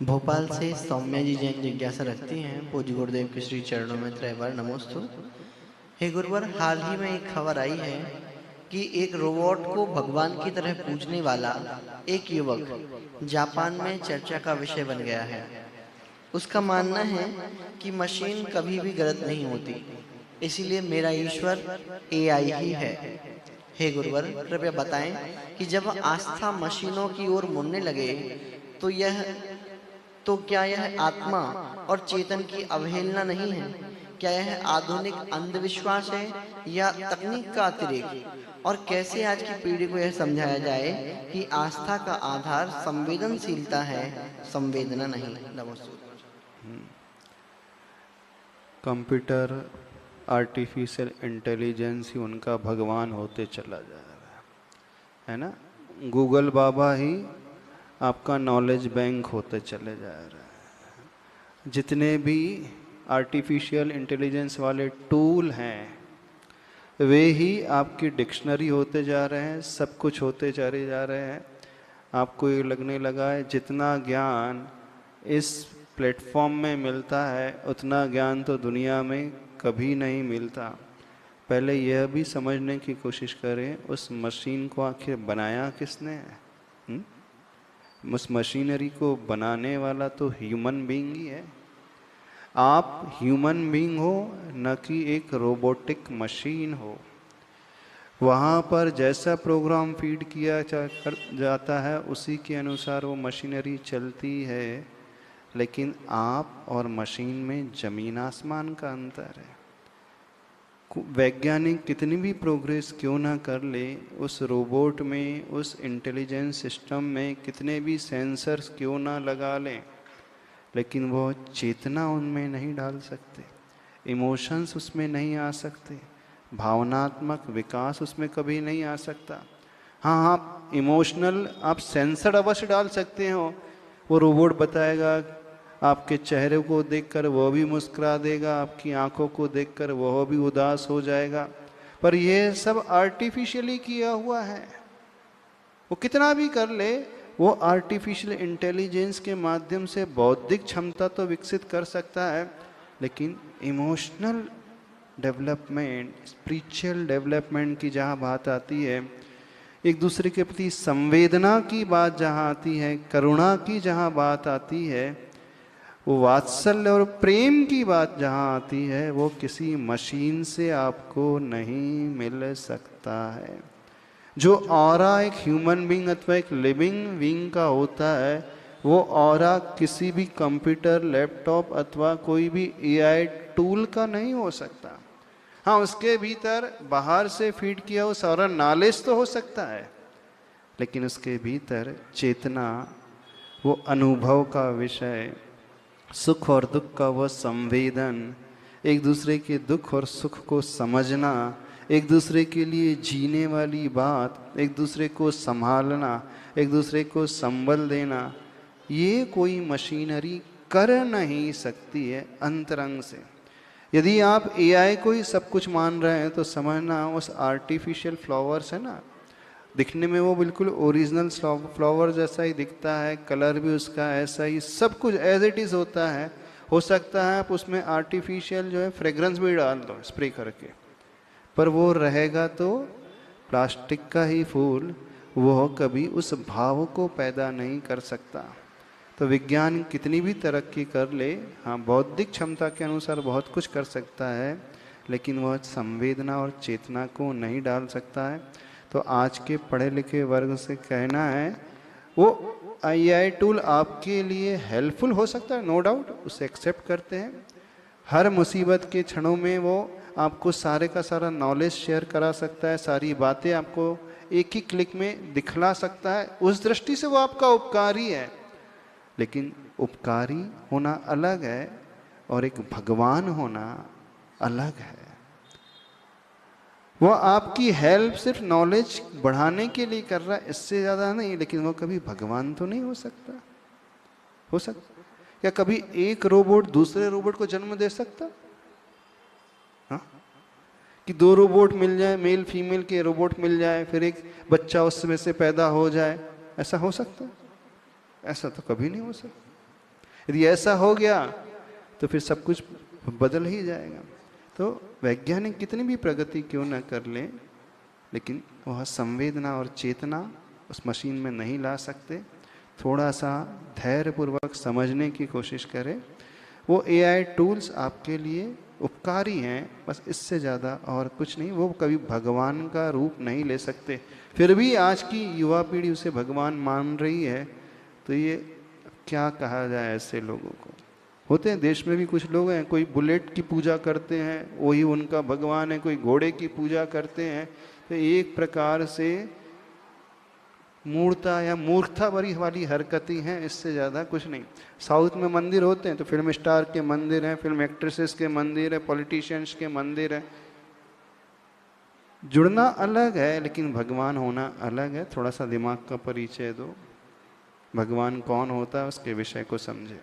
भोपाल से सौम्या जी जैन जिज्ञासा रखती हैं, पूज्य गुरुदेव के श्री चरणों में त्रैवार नमोस्तु। हे गुरुवर, हाल ही में एक खबर आई है कि एक रोबोट को भगवान की तरह पूजने वाला एक युवक जापान में चर्चा का विषय बन गया है। उसका मानना है कि मशीन कभी भी गलत नहीं होती, इसीलिए मेरा ईश्वर एआई ही है। हे गुरुवर, कृपया बताएं कि जब आस्था मशीनों की ओर मुड़ने लगे तो क्या यह आत्मा और चेतन की अवहेलना नहीं है? क्या यह आधुनिक अंधविश्वास है या तकनीक का अतिरेक? और कैसे आज की पीढ़ी को यह समझाया जाए कि आस्था का आधार संवेदनशीलता है, संवेदना नहीं? नमस्ते। कंप्यूटर, आर्टिफिशियल इंटेलिजेंस ही उनका भगवान होते चला जा रहा है ना। गूगल बाबा ही आपका नॉलेज बैंक होते चले जा रहा है। जितने भी आर्टिफिशियल इंटेलिजेंस वाले टूल हैं वे ही आपकी डिक्शनरी होते जा रहे हैं, सब कुछ होते चले जा रहे हैं। आपको ये लगने लगा है जितना ज्ञान इस प्लेटफॉर्म में मिलता है उतना ज्ञान तो दुनिया में कभी नहीं मिलता। पहले यह भी समझने की कोशिश करें उस मशीन को आखिर बनाया किसने है। उस मशीनरी को बनाने वाला तो ह्यूमन बीइंग ही है। आप ह्यूमन बीइंग हो, न कि एक रोबोटिक मशीन हो। वहाँ पर जैसा प्रोग्राम फीड किया जाता है उसी के अनुसार वो मशीनरी चलती है, लेकिन आप और मशीन में ज़मीन आसमान का अंतर है। वैज्ञानिक कितनी भी प्रोग्रेस क्यों ना कर ले, उस रोबोट में, उस इंटेलिजेंस सिस्टम में कितने भी सेंसर्स क्यों ना लगा लें, लेकिन वो चेतना उनमें नहीं डाल सकते, इमोशंस उसमें नहीं आ सकते, भावनात्मक विकास उसमें कभी नहीं आ सकता। हाँ, आप इमोशनल, आप सेंसर अवश्य डाल सकते हो। वो रोबोट बताएगा, आपके चेहरे को देखकर वो भी मुस्कुरा देगा, आपकी आंखों को देखकर वह भी उदास हो जाएगा, पर यह सब आर्टिफिशियली किया हुआ है। वो कितना भी कर ले, वो आर्टिफिशियल इंटेलिजेंस के माध्यम से बौद्धिक क्षमता तो विकसित कर सकता है, लेकिन इमोशनल डेवलपमेंट, स्पिरिचुअल डेवलपमेंट की जहाँ बात आती है, एक दूसरे के प्रति संवेदना की बात जहाँ आती है, करुणा की जहाँ बात आती है, वो वात्सल्य और प्रेम की बात जहाँ आती है, वो किसी मशीन से आपको नहीं मिल सकता है। जो ऑरा एक ह्यूमन बीइंग अथवा एक लिविंग बीइंग का होता है, वो ऑरा किसी भी कंप्यूटर, लैपटॉप अथवा कोई भी एआई टूल का नहीं हो सकता। हाँ, उसके भीतर बाहर से फीड किया हुआ सारा नॉलेज तो हो सकता है, लेकिन उसके भीतर चेतना, वो अनुभव का विषय, सुख और दुख का वह संवेदन, एक दूसरे के दुख और सुख को समझना, एक दूसरे के लिए जीने वाली बात, एक दूसरे को संभालना, एक दूसरे को संबल देना, ये कोई मशीनरी कर नहीं सकती है अंतरंग से। यदि आप एआई को ही सब कुछ मान रहे हैं तो समझना उस आर्टिफिशियल फ्लावर्स है ना, दिखने में वो बिल्कुल ओरिजिनल फ्लावर जैसा ही दिखता है, कलर भी उसका ऐसा ही, सब कुछ एज इट इज़ होता है। हो सकता है आप उसमें आर्टिफिशियल जो है फ्रेग्रेंस भी डाल दो स्प्रे करके, पर वो रहेगा तो प्लास्टिक का ही फूल, वो कभी उस भाव को पैदा नहीं कर सकता। तो विज्ञान कितनी भी तरक्की कर ले, हाँ, बौद्धिक क्षमता के अनुसार बहुत कुछ कर सकता है, लेकिन वह संवेदना और चेतना को नहीं डाल सकता है। तो आज के पढ़े लिखे वर्ग से कहना है, वो एआई टूल आपके लिए हेल्पफुल हो सकता है, नो डाउट, उसे एक्सेप्ट करते हैं। हर मुसीबत के क्षणों में वो आपको सारे का सारा नॉलेज शेयर करा सकता है, सारी बातें आपको एक ही क्लिक में दिखला सकता है। उस दृष्टि से वो आपका उपकारी है, लेकिन उपकारी होना अलग है और एक भगवान होना अलग है। वो आपकी हेल्प सिर्फ नॉलेज बढ़ाने के लिए कर रहा है, इससे ज़्यादा नहीं, लेकिन वो कभी भगवान तो नहीं हो सकता। हो सकता क्या कभी एक रोबोट दूसरे रोबोट को जन्म दे सकता? हाँ, कि दो रोबोट मिल जाए, मेल फीमेल के रोबोट मिल जाए, फिर एक बच्चा उसमें से पैदा हो जाए, ऐसा हो सकता? ऐसा तो कभी नहीं हो सकता। यदि ऐसा हो गया तो फिर सब कुछ बदल ही जाएगा। तो वैज्ञानिक कितनी भी प्रगति क्यों न कर ले, लेकिन वह संवेदना और चेतना उस मशीन में नहीं ला सकते। थोड़ा सा धैर्यपूर्वक समझने की कोशिश करें। वो एआई टूल्स आपके लिए उपकारी हैं, बस इससे ज़्यादा और कुछ नहीं। वो कभी भगवान का रूप नहीं ले सकते। फिर भी आज की युवा पीढ़ी उसे भगवान मान रही है, तो ये क्या कहा जाए ऐसे लोगों को। होते हैं देश में भी कुछ लोग हैं, कोई बुलेट की पूजा करते हैं, वही उनका भगवान है, कोई घोड़े की पूजा करते हैं। तो एक प्रकार से मूर्खता या मूर्खता भरी वाली हरकतें हैं, इससे ज़्यादा कुछ नहीं। साउथ में मंदिर होते हैं तो फिल्म स्टार के मंदिर हैं, फिल्म एक्ट्रेसेस के मंदिर है, पॉलिटिशियंस के मंदिर है। जुड़ना अलग है लेकिन भगवान होना अलग है। थोड़ा सा दिमाग का परिचय दो, भगवान कौन होता है उसके विषय को समझे।